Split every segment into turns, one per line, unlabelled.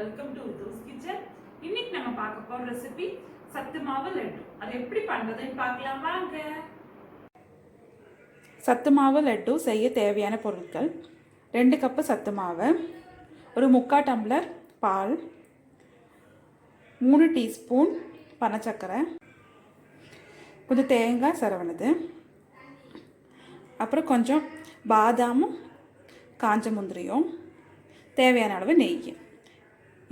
Welcome to Rithu's kitchen. இன்னைக்கு நம்ம பார்க்க போற ரெசிபி சத்து மாவு லட்டு. அது எப்படி பண்றதுன்னு பார்க்கலாம் வாங்க.
சத்து மாவு லட்டு செய்ய தேவையான பொருட்கள்: 2 கப்பு சத்து மாவு, ஒரு 3/4 டம்ளர் பால், 3 டீஸ்பூன் பனச்சக்கரை, கொஞ்சம் தேங்காய் சரவணது, அப்புறம் கொஞ்சம் பாதாமும் காஞ்ச முந்திரியும், தேவையான அளவு நெய்.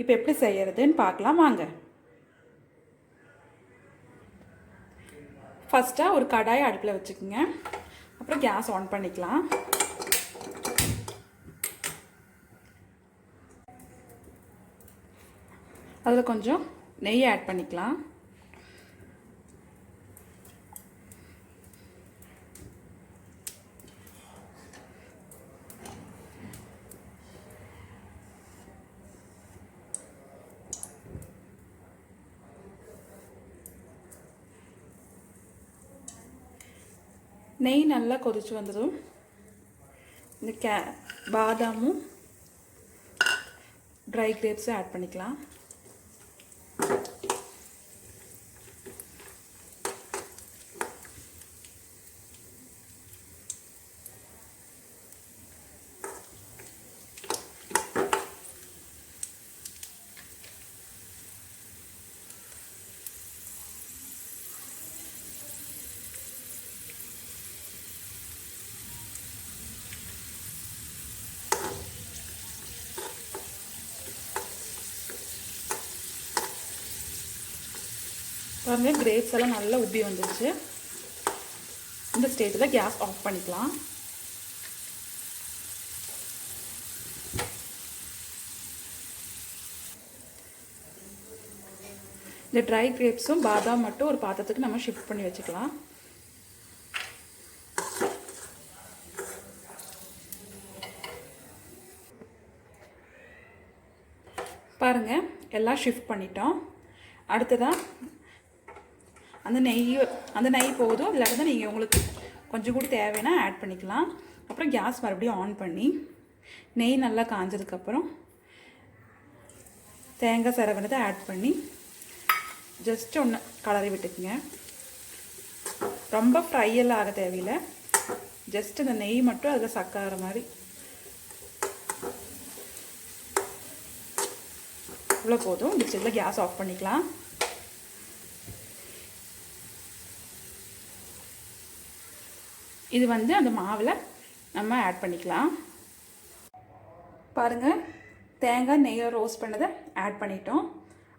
இப்போ எப்படி செய்யறதுன்னு பார்க்கலாம் வாங்க. ஃபஸ்ட்டாக ஒரு கடாயை அடுப்பில் வச்சுக்கோங்க. அப்புறம் கேஸ் ஆன் பண்ணிக்கலாம். அதில் கொஞ்சம் நெய் ஆட் பண்ணிக்கலாம். நெய் நல்லா கொதிச்சு வந்ததும் இந்த பாதாமும் ட்ரை கிரேப்ஸும் ஆட் பண்ணிக்கலாம். பாருங்க, கிரேப்ஸ் எல்லாம் நல்லா உப்பி வந்துருச்சு. இந்த ஸ்டேஜில் கேஸ் ஆஃப் பண்ணிக்கலாம். இந்த ட்ரை கிரேப்ஸும் பாதாம் மட்டும் ஒரு பாத்திரத்துக்கு நம்ம ஷிஃப்ட் பண்ணி வச்சுக்கலாம். பாருங்க, எல்லாம் ஷிஃப்ட் பண்ணிட்டோம். அடுத்ததான் அந்த நெய் போதும். இல்லாட்டி தான் நீங்கள் உங்களுக்கு கொஞ்சம் கூட தேவைன்னா ஆட் பண்ணிக்கலாம். அப்புறம் கேஸ் மறுபடியும் ஆன் பண்ணி நெய் நல்லா காஞ்சதுக்கப்புறம் தேங்காய் சரவணத்தை ஆட் பண்ணி ஜஸ்ட் ஒன்று கலரி விட்டுக்குங்க. ரொம்ப ஃப்ரை எல்லாம் ஆக தேவையில்லை. ஜஸ்ட் இந்த நெய் மட்டும் அதில் சக்கார மாதிரி இவ்வளோ போதும். இந்த ஸ்டேஜில் கேஸ் ஆஃப் பண்ணிக்கலாம். இது அந்த மாவில் நம்ம ஆட் பண்ணிக்கலாம். பாருங்கள், தேங்காய் நெய்யில் ரோஸ்ட் பண்ணதை ஆட் பண்ணிட்டோம்.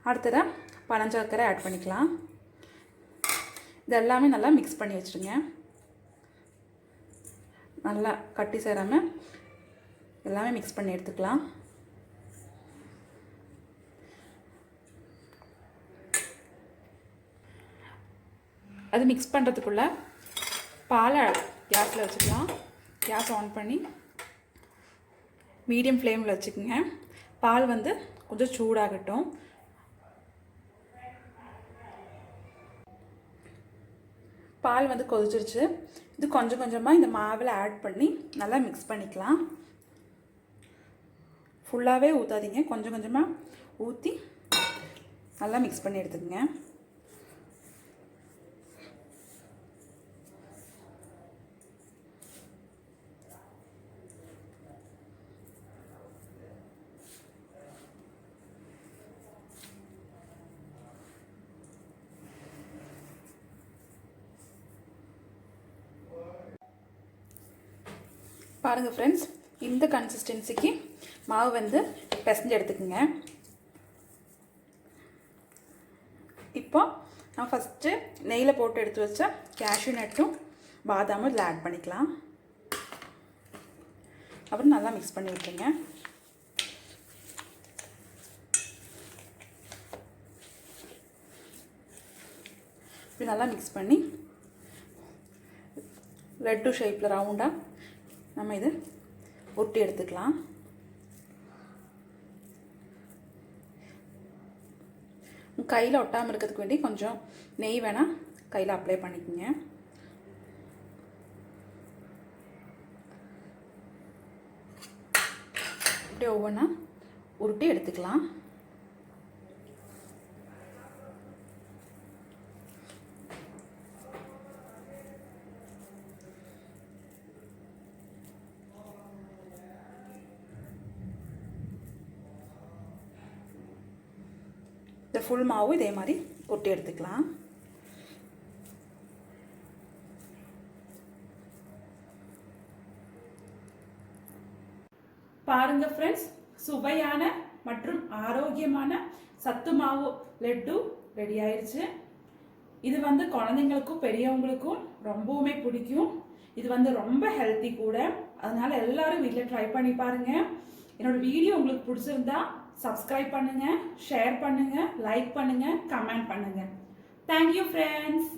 அடுத்ததாக பனஞ்சக்கரை ஆட் பண்ணிக்கலாம். இது எல்லாமே நல்லா மிக்ஸ் பண்ணி வச்சுருங்க. நல்லா கட்டி சேராமல் எல்லாமே மிக்ஸ் பண்ணி எடுத்துக்கலாம். அது மிக்ஸ் பண்ணுறதுக்குள்ள பாலை கேஸில் வச்சுக்கலாம். கேஸ் ஆன் பண்ணி மீடியம் ஃப்ளேமில் வச்சுக்கோங்க. பால் கொஞ்சம் சூடாகட்டும். பால் கொதிச்சிருச்சு. இது கொஞ்சம் கொஞ்சமாக இந்த மாவில் ஆட் பண்ணி நல்லா மிக்ஸ் பண்ணிக்கலாம். ஃபுல்லாகவே ஊற்றாதீங்க, கொஞ்சம் கொஞ்சமாக ஊற்றி நல்லா மிக்ஸ் பண்ணி எடுத்துக்கங்க. பாருங்கள் ஃப்ரெண்ட்ஸ், இந்த கன்சிஸ்டன்சிக்கு மாவு பிசைஞ்சு எடுத்துக்கோங்க. இப்போ நான் ஃபஸ்ட்டு நெய்யில் போட்டு எடுத்து வச்ச கேஷ்யூ நட்டும் பாதாமும் இதில் ஆட் பண்ணிக்கலாம். அப்புறம் நல்லா மிக்ஸ் பண்ணி விட்டுருங்க. இப்படி நல்லா மிக்ஸ் பண்ணி லட்டு ஷேப்பில் ரவுண்டாக நம்ம இது ஒட்டி எடுத்துக்கலாம். கையில் ஒட்டாமல் இருக்கிறதுக்கு வேண்டி கொஞ்சம் நெய் வேணால் கையில் அப்ளை பண்ணிக்கோங்க. இப்படி ஒவ்வொன்றா உருட்டி எடுத்துக்கலாம். இந்த ஃபுல் மாவும் இதே மாதிரி ஒட்டி எடுத்துக்கலாம்.
பாருங்க ஃப்ரெண்ட்ஸ், சுவையான மற்றும் ஆரோக்கியமான சத்து மாவு லட்டு ரெடி ஆயிடுச்சு. இது வந்து குழந்தைங்களுக்கும் பெரியவங்களுக்கும் ரொம்பவுமே பிடிக்கும். இது வந்து ரொம்ப ஹெல்த்தி கூட. அதனால எல்லாரும் வீட்டில் ட்ரை பண்ணி பாருங்க. என்னோட வீடியோ உங்களுக்கு பிடிச்சிருந்தா சப்ஸ்கிரைப் பண்ணுங்க, ஷேர் பண்ணுங்க, லைக் பண்ணுங்க, கமெண்ட் பண்ணுங்க. Thank you friends.